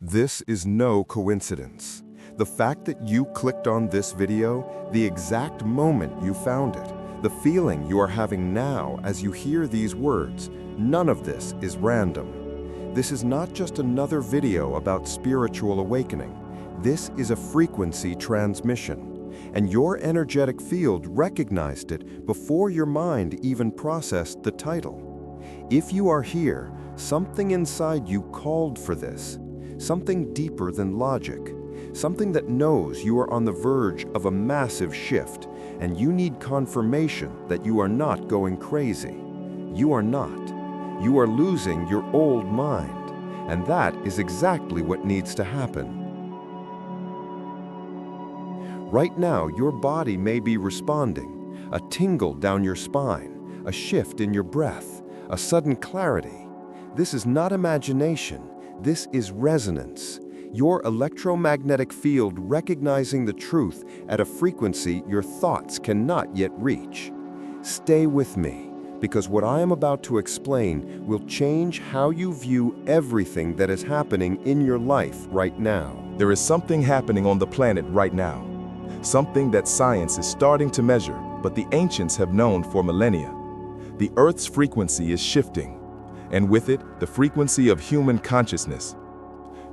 This is no coincidence. The fact that you clicked on this video, the exact moment you found it, the feeling you are having now as you hear these words, none of this is random. This is not just another video about spiritual awakening. This is a frequency transmission, and your energetic field recognized it before your mind even processed the title. If you are here, something inside you called for this, something deeper than logic, something that knows you are on the verge of a massive shift, and you need confirmation that you are not going crazy. You are not. You are losing your old mind, and that is exactly what needs to happen. Right now, your body may be responding, a tingle down your spine, a shift in your breath, a sudden clarity. This is not imagination, this is resonance. Your electromagnetic field recognizing the truth at a frequency your thoughts cannot yet reach. Stay with me, because what I am about to explain will change how you view everything that is happening in your life right now. There is something happening on the planet right now. Something that science is starting to measure, but the ancients have known for millennia. The Earth's frequency is shifting, and with it, the frequency of human consciousness.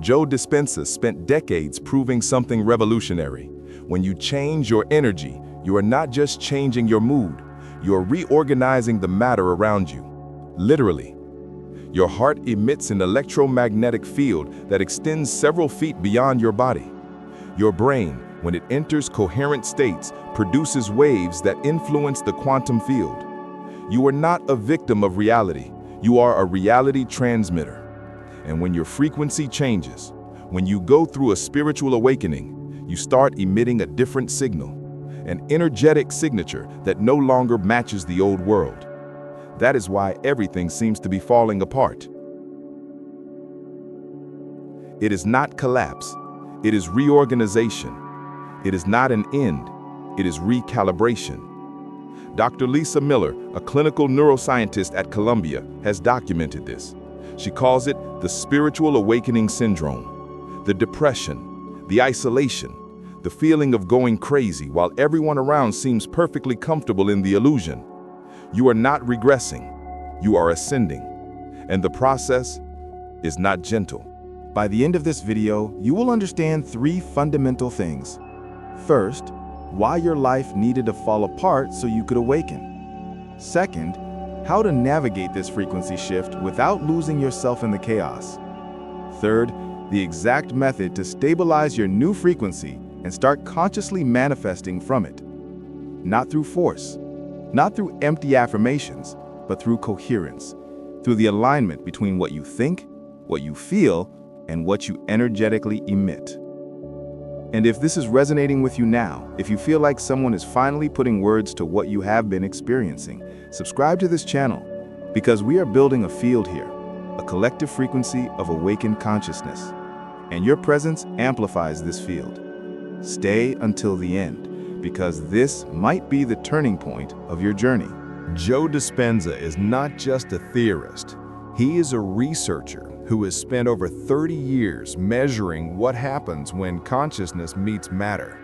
Joe Dispenza spent decades proving something revolutionary. When you change your energy, you are not just changing your mood, you are reorganizing the matter around you. Literally. Your heart emits an electromagnetic field that extends several feet beyond your body. Your brain, when it enters coherent states, produces waves that influence the quantum field. You are not a victim of reality, you are a reality transmitter. And when your frequency changes, when you go through a spiritual awakening, you start emitting a different signal, an energetic signature that no longer matches the old world. That is why everything seems to be falling apart. It is not collapse, it is reorganization. It is not an end, it is recalibration. Dr. Lisa Miller, a clinical neuroscientist at Columbia, has documented this. She calls it the spiritual awakening syndrome. The depression, the isolation, the feeling of going crazy while everyone around seems perfectly comfortable in the illusion. You are not regressing, you are ascending. And the process is not gentle. By the end of this video, you will understand 3 fundamental things. First, why your life needed to fall apart so you could awaken. Second, how to navigate this frequency shift without losing yourself in the chaos. Third, the exact method to stabilize your new frequency and start consciously manifesting from it. Not through force, not through empty affirmations, but through coherence, through the alignment between what you think, what you feel, and what you energetically emit. And if this is resonating with you now, if you feel like someone is finally putting words to what you have been experiencing, subscribe to this channel, because we are building a field here, a collective frequency of awakened consciousness. And your presence amplifies this field. Stay until the end, because this might be the turning point of your journey. Joe Dispenza is not just a theorist. He is a researcher who has spent over 30 years measuring what happens when consciousness meets matter.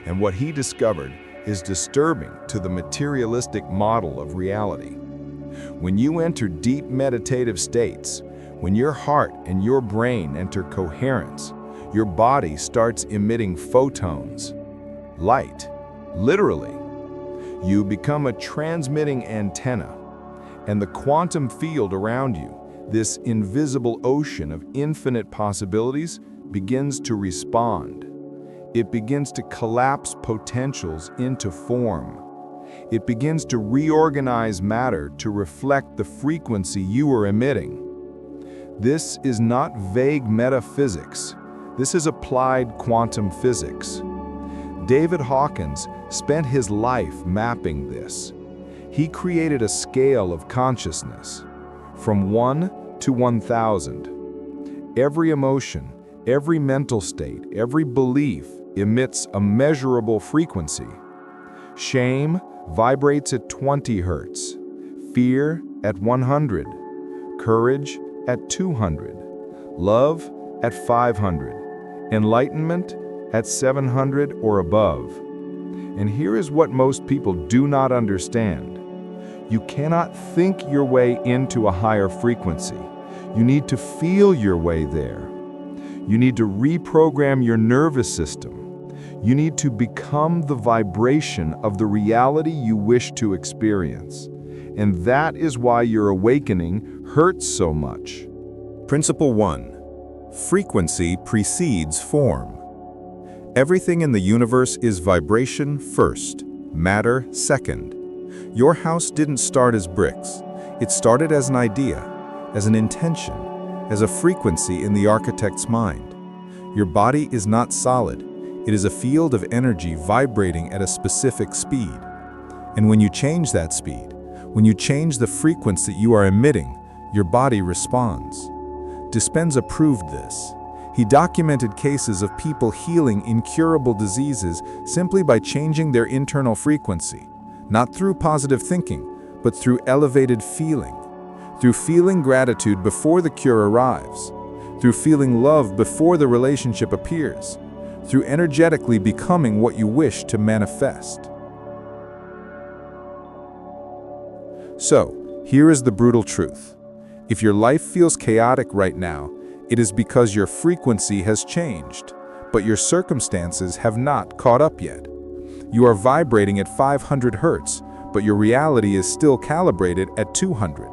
And what he discovered is disturbing to the materialistic model of reality. When you enter deep meditative states, when your heart and your brain enter coherence, your body starts emitting photons, light, literally. You become a transmitting antenna, and the quantum field around you, this invisible ocean of infinite possibilities, begins to respond. It begins to collapse potentials into form. It begins to reorganize matter to reflect the frequency you are emitting. This is not vague metaphysics. This is applied quantum physics. David Hawkins spent his life mapping this. He created a scale of consciousness, from 1 to 1,000. Every emotion, every mental state, every belief emits a measurable frequency. Shame vibrates at 20 hertz, fear at 100, courage at 200, love at 500, enlightenment at 700 or above. And here is what most people do not understand. You cannot think your way into a higher frequency. You need to feel your way there. You need to reprogram your nervous system. You need to become the vibration of the reality you wish to experience. And that is why your awakening hurts so much. Principle 1. Frequency precedes form. Everything in the universe is vibration first, matter second. Your house didn't start as bricks. It started as an idea, as an intention, as a frequency in the architect's mind. Your body is not solid. It is a field of energy vibrating at a specific speed. And when you change that speed, when you change the frequency you are emitting, your body responds. Dispenza proved this. He documented cases of people healing incurable diseases simply by changing their internal frequency, not through positive thinking, but through elevated feeling, through feeling gratitude before the cure arrives, through feeling love before the relationship appears, through energetically becoming what you wish to manifest. So, here is the brutal truth. If your life feels chaotic right now, it is because your frequency has changed, but your circumstances have not caught up yet. You are vibrating at 500 hertz, but your reality is still calibrated at 200.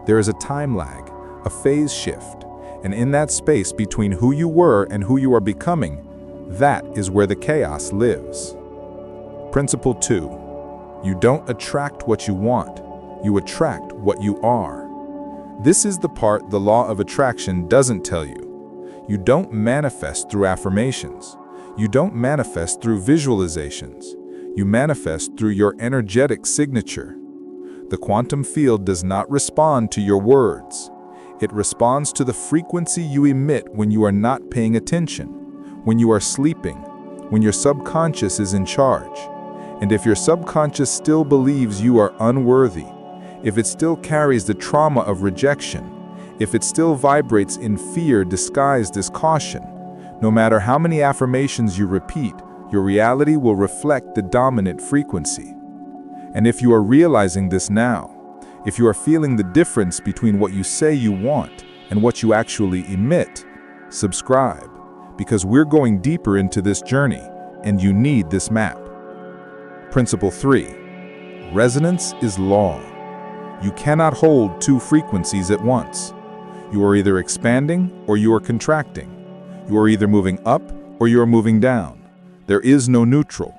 There is a time lag, a phase shift, and in that space between who you were and who you are becoming, that is where the chaos lives. Principle 2. You don't attract what you want, you attract what you are. This is the part the law of attraction doesn't tell you. You don't manifest through affirmations. You don't manifest through visualizations. You manifest through your energetic signature. The quantum field does not respond to your words. It responds to the frequency you emit when you are not paying attention, when you are sleeping, when your subconscious is in charge. And if your subconscious still believes you are unworthy, if it still carries the trauma of rejection, if it still vibrates in fear disguised as caution, no matter how many affirmations you repeat, your reality will reflect the dominant frequency. And if you are realizing this now, if you are feeling the difference between what you say you want and what you actually emit, subscribe, because we're going deeper into this journey, and you need this map. Principle 3. Resonance is law. You cannot hold two frequencies at once. You are either expanding or you are contracting. You are either moving up or you are moving down. There is no neutral.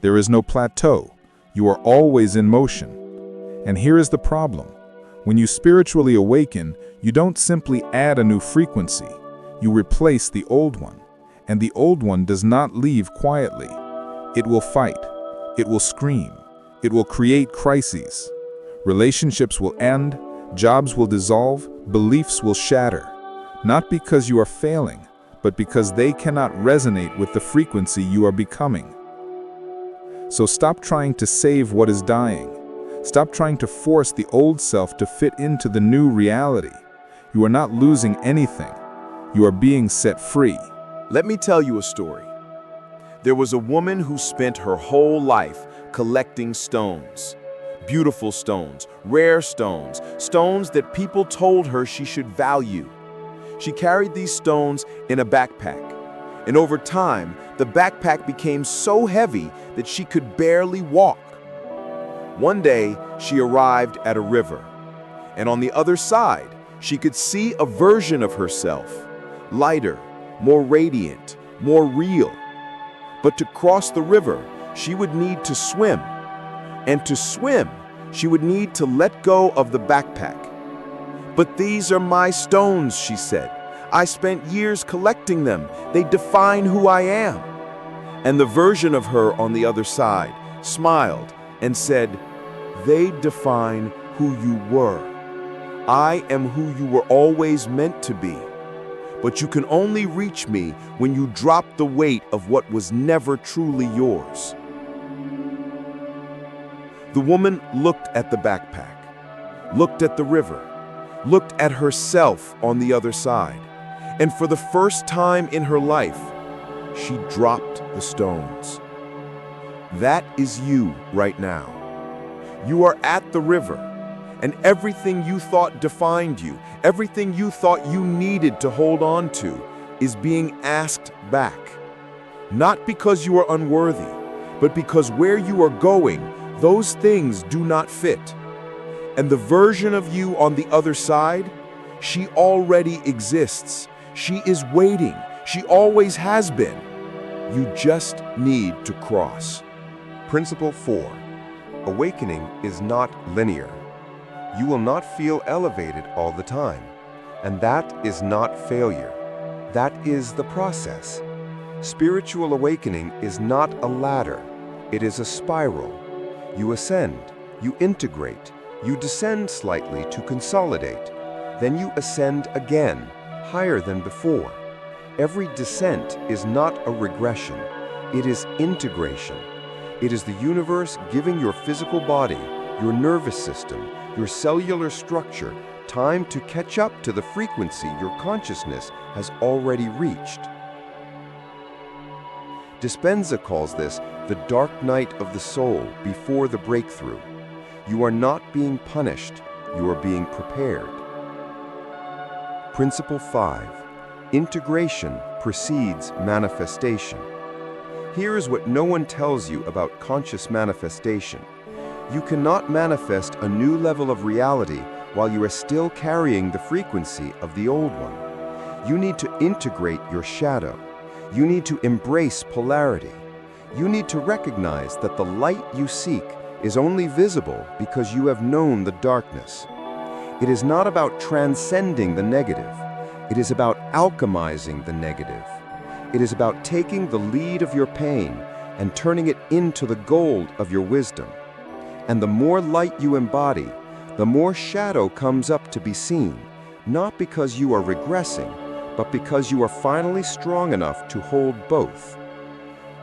There is no plateau. You are always in motion. And here is the problem. When you spiritually awaken, you don't simply add a new frequency. You replace the old one. And the old one does not leave quietly. It will fight. It will scream. It will create crises. Relationships will end, jobs will dissolve, beliefs will shatter. Not because you are failing, but because they cannot resonate with the frequency you are becoming. So stop trying to save what is dying. Stop trying to force the old self to fit into the new reality. You are not losing anything. You are being set free. Let me tell you a story. There was a woman who spent her whole life collecting stones. Beautiful stones, rare stones, stones that people told her she should value. She carried these stones in a backpack, and over time, the backpack became so heavy that she could barely walk. One day, she arrived at a river, and on the other side, she could see a version of herself, lighter, more radiant, more real. But to cross the river, she would need to swim. And to swim, she would need to let go of the backpack. "But these are my stones," she said. "I spent years collecting them. They define who I am." And the version of her on the other side smiled and said, "They define who you were. I am who you were always meant to be. But you can only reach me when you drop the weight of what was never truly yours." The woman looked at the backpack, looked at the river, looked at herself on the other side, And for the first time in her life, she dropped the stones. That is you right now. You are at the river, and everything you thought defined you, everything you thought you needed to hold on to, is being asked back. Not because you are unworthy, but because where you are going, those things do not fit. And the version of you on the other side, she already exists. She is waiting. She always has been. You just need to cross. Principle 4. Awakening is not linear. You will not feel elevated all the time. And that is not failure. That is the process. Spiritual awakening is not a ladder. It is a spiral. You ascend, you integrate, you descend slightly to consolidate. Then you ascend again, higher than before. Every descent is not a regression. It is integration. It is the universe giving your physical body, your nervous system, your cellular structure time to catch up to the frequency your consciousness has already reached. Dispenza calls this the dark night of the soul before the breakthrough. You are not being punished, you are being prepared. Principle 5. Integration precedes manifestation. Here is what no one tells you about conscious manifestation. You cannot manifest a new level of reality while you are still carrying the frequency of the old one. You need to integrate your shadow. You need to embrace polarity. You need to recognize that the light you seek is only visible because you have known the darkness. It is not about transcending the negative. It is about alchemizing the negative. It is about taking the lead of your pain and turning it into the gold of your wisdom. And the more light you embody, the more shadow comes up to be seen, not because you are regressing, but because you are finally strong enough to hold both.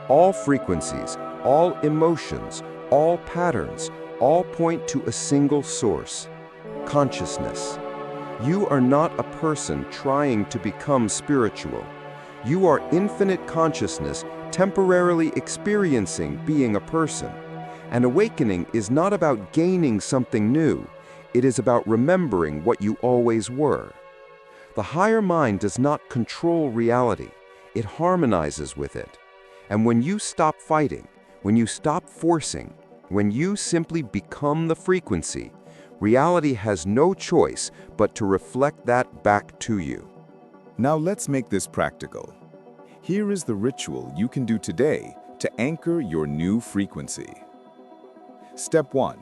All frequencies, all emotions, all patterns, all point to a single source: consciousness. You are not a person trying to become spiritual. You are infinite consciousness temporarily experiencing being a person. And awakening is not about gaining something new. It is about remembering what you always were. The higher mind does not control reality. It harmonizes with it. And when you stop fighting, when you stop forcing, when you simply become the frequency, reality has no choice but to reflect that back to you. Now let's make this practical. Here is the ritual you can do today to anchor your new frequency. Step 1.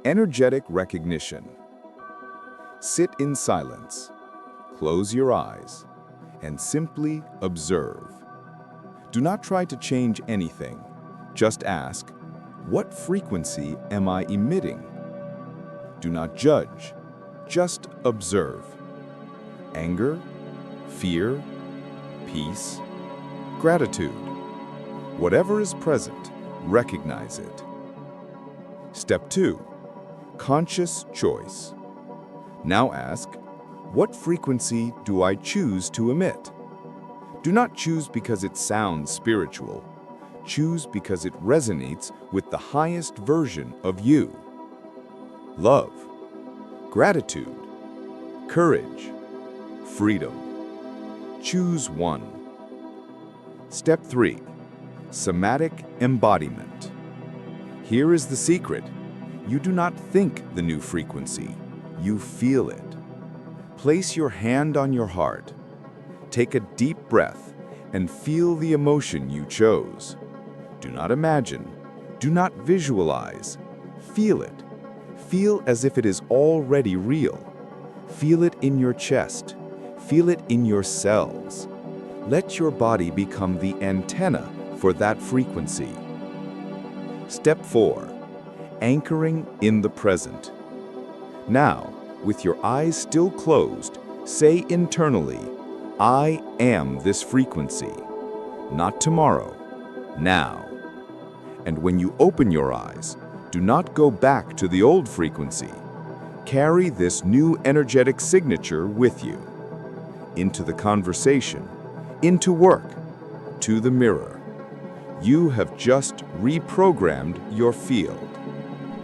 Energetic recognition. Sit in silence. Close your eyes and simply observe. Do not try to change anything. Just ask, what frequency am I emitting? Do not judge. Just observe. Anger, fear, peace, gratitude. Whatever is present, recognize it. Step 2. Conscious choice. Now ask, what frequency do I choose to emit? Do not choose because it sounds spiritual. Choose because it resonates with the highest version of you. Love, gratitude, courage, freedom. Choose one. Step 3. Somatic embodiment. Here is the secret. You do not think the new frequency. You feel it. Place your hand on your heart. Take a deep breath and feel the emotion you chose. Do not imagine. Do not visualize. Feel it. Feel as if it is already real. Feel it in your chest. Feel it in your cells. Let your body become the antenna for that frequency. Step 4. Anchoring in the present. Now, with your eyes still closed, say internally, I am this frequency. Not tomorrow, now. And when you open your eyes, do not go back to the old frequency. Carry this new energetic signature with you. into the conversation, into work, to the mirror. You have just reprogrammed your field.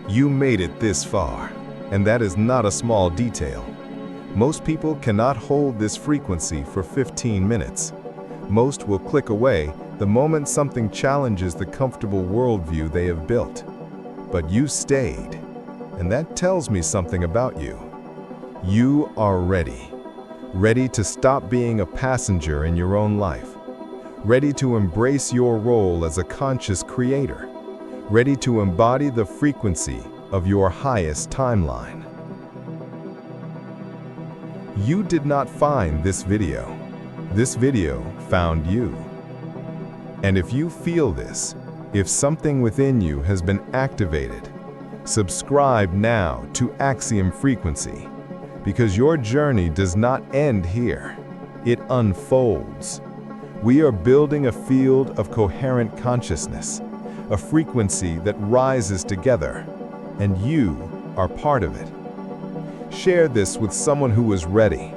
You made it this far, and that is not a small detail. Most people cannot hold this frequency for 15 minutes. Most will click away the moment something challenges the comfortable worldview they have built. But you stayed, and that tells me something about you. You are ready. Ready to stop being a passenger in your own life. Ready to embrace your role as a conscious creator. Ready to embody the frequency of your highest timeline. You did not find this video. This video found you. And if you feel this, if something within you has been activated, subscribe now to Axiom Frequency, because your journey does not end here. It unfolds. We are building a field of coherent consciousness, a frequency that rises together, and you are part of it. Share this with someone who is ready.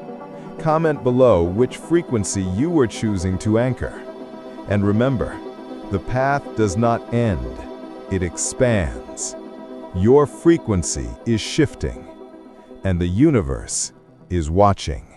Comment below which frequency you are choosing to anchor. And remember, the path does not end, it expands. Your frequency is shifting, and the universe is watching.